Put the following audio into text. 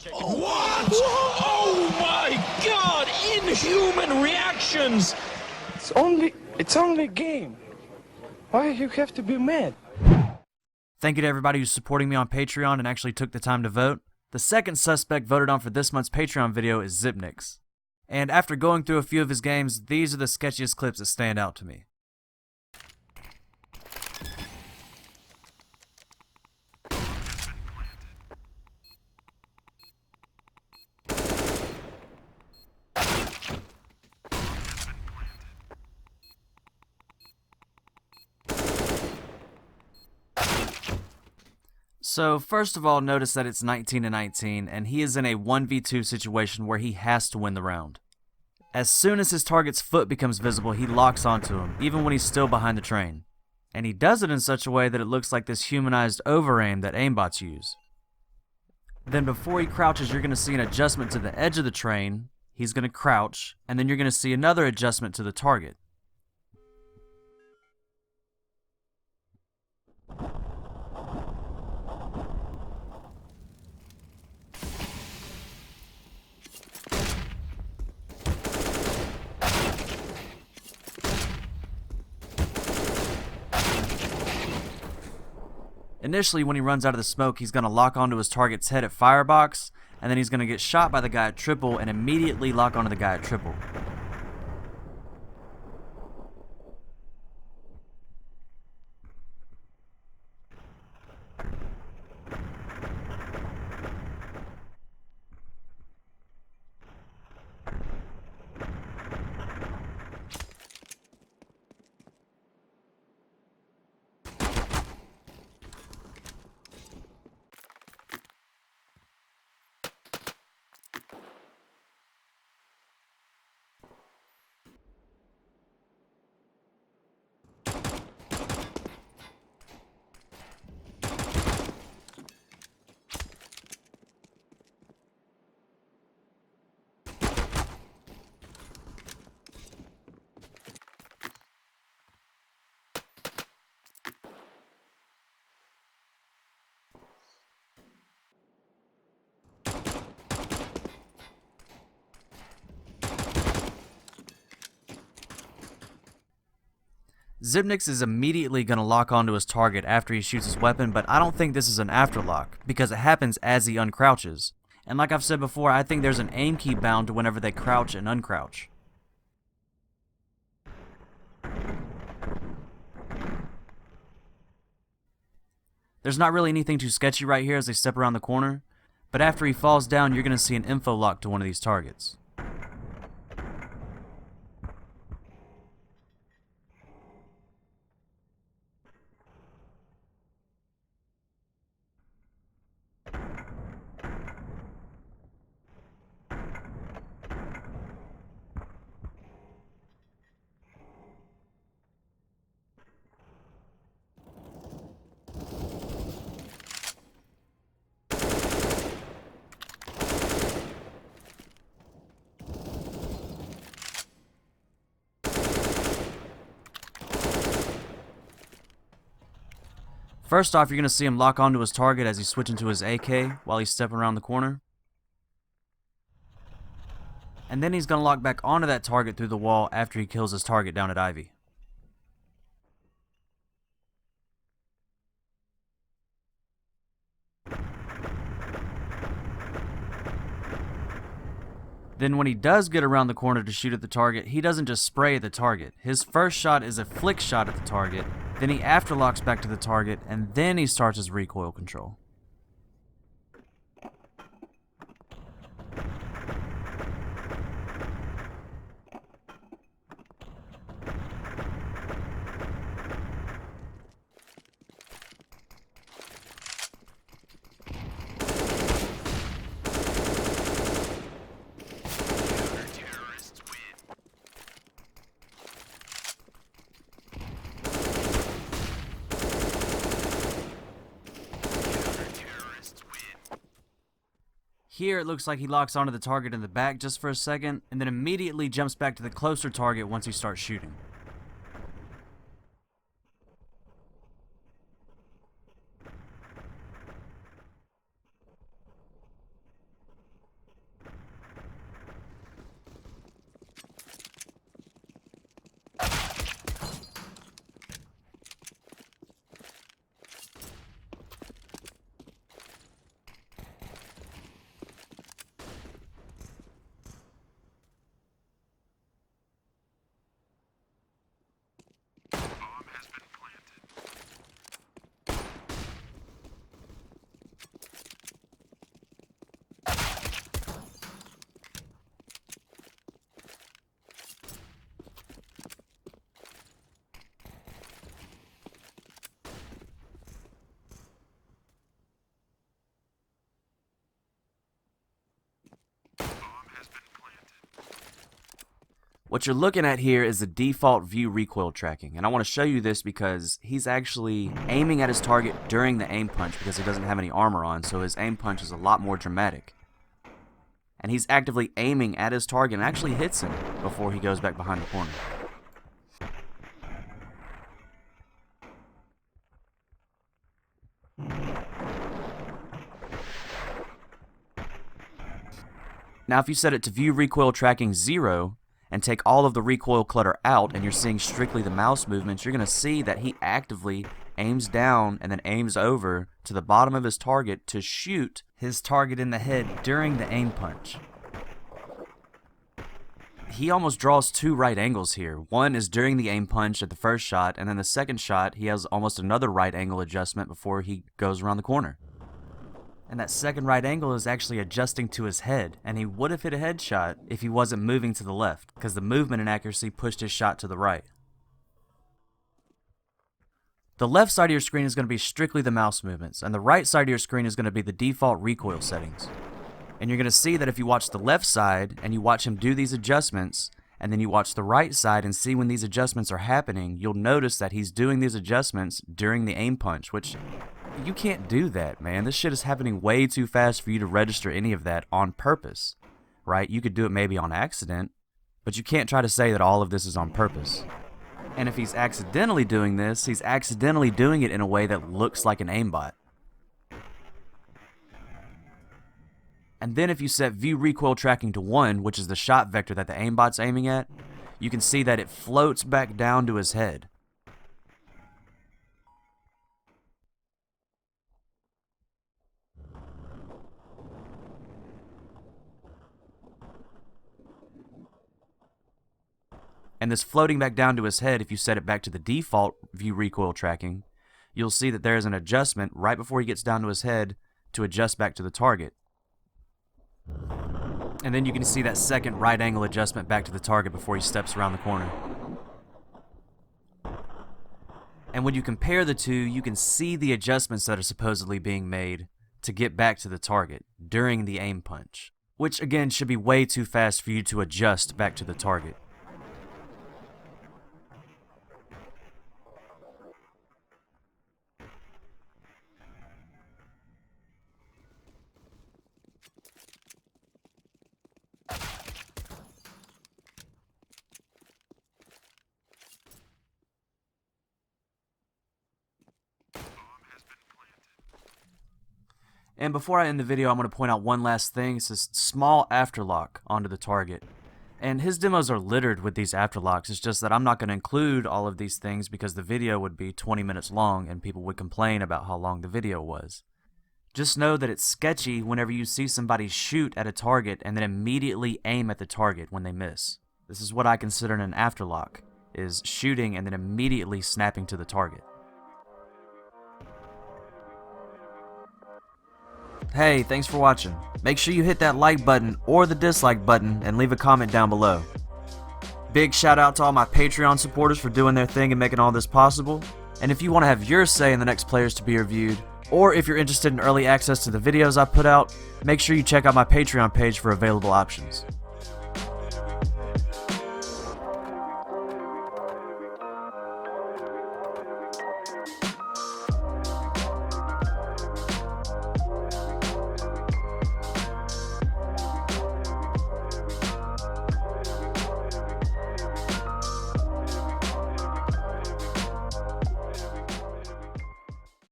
What? Oh my god! Inhuman reactions! It's only a game. Why you have to be mad? Thank you to everybody who's supporting me on Patreon and actually took the time to vote. The second suspect voted on for this month's Patreon video is Xyp9x. And after going through a few of his games, these are the sketchiest clips that stand out to me. So first of all, notice that it's 19-19, and he is in a 1v2 situation where he has to win the round. As soon as his target's foot becomes visible, he locks onto him, even when he's still behind the train. And he does it in such a way that it looks like this humanized overaim that aimbots use. Then before he crouches, you're going to see an adjustment to the edge of the train, he's going to crouch, and then you're going to see another adjustment to the target. Initially, when he runs out of the smoke, he's going to lock onto his target's head at firebox, and then he's going to get shot by the guy at triple and immediately lock onto the guy at triple. Xyp9x is immediately going to lock onto his target after he shoots his weapon, but I don't think this is an afterlock, because it happens as he uncrouches. And like I've said before, I think there's an aim key bound to whenever they crouch and uncrouch. There's not really anything too sketchy right here as they step around the corner, but after he falls down, you're going to see an infolock to one of these targets. First off, you're going to see him lock onto his target as he switches into his AK while he's stepping around the corner. And then he's going to lock back onto that target through the wall after he kills his target down at Ivy. Then when he does get around the corner to shoot at the target, he doesn't just spray at the target. His first shot is a flick shot at the target, then he afterlocks back to the target, and then he starts his recoil control. Here it looks like he locks onto the target in the back just for a second, and then immediately jumps back to the closer target once he starts shooting. What you're looking at here is the default view recoil tracking, and I want to show you this because he's actually aiming at his target during the aim punch because he doesn't have any armor on, so his aim punch is a lot more dramatic. And he's actively aiming at his target and actually hits him before he goes back behind the corner. Now if you set it to view recoil tracking 0 and take all of the recoil clutter out and you're seeing strictly the mouse movements, you're going to see that he actively aims down and then aims over to the bottom of his target to shoot his target in the head during the aim punch. He almost draws 2 right angles here. One is during the aim punch at the first shot, and then the second shot he has almost another right angle adjustment before he goes around the corner. And that second right angle is actually adjusting to his head, and he would have hit a headshot if he wasn't moving to the left, because the movement and accuracy pushed his shot to the right. The left side of your screen is going to be strictly the mouse movements, and the right side of your screen is going to be the default recoil settings. And you're going to see that if you watch the left side and you watch him do these adjustments, and then you watch the right side and see when these adjustments are happening, you'll notice that he's doing these adjustments during the aim punch, which you can't do that, man. This shit is happening way too fast for you to register any of that on purpose, right? You could do it maybe on accident, but you can't try to say that all of this is on purpose. And if he's accidentally doing this, he's accidentally doing it in a way that looks like an aimbot. And then if you set view recoil tracking to 1, which is the shot vector that the aimbot's aiming at, you can see that it floats back down to his head. And this floating back down to his head, if you set it back to the default view recoil tracking, you'll see that there is an adjustment right before he gets down to his head to adjust back to the target. And then you can see that second right angle adjustment back to the target before he steps around the corner. And when you compare the two, you can see the adjustments that are supposedly being made to get back to the target during the aim punch, which again should be way too fast for you to adjust back to the target. And before I end the video, I'm going to point out one last thing. It's this small afterlock onto the target. And his demos are littered with these afterlocks. It's just that I'm not going to include all of these things because the video would be 20 minutes long and people would complain about how long the video was. Just know that it's sketchy whenever you see somebody shoot at a target and then immediately aim at the target when they miss. This is what I consider an afterlock, is shooting and then immediately snapping to the target. Hey, thanks for watching. Make sure you hit that like button or the dislike button and leave a comment down below. Big shout out to all my Patreon supporters for doing their thing and making all this possible. And if you want to have your say in the next players to be reviewed, or if you're interested in early access to the videos I put out, make sure you check out my Patreon page for available options.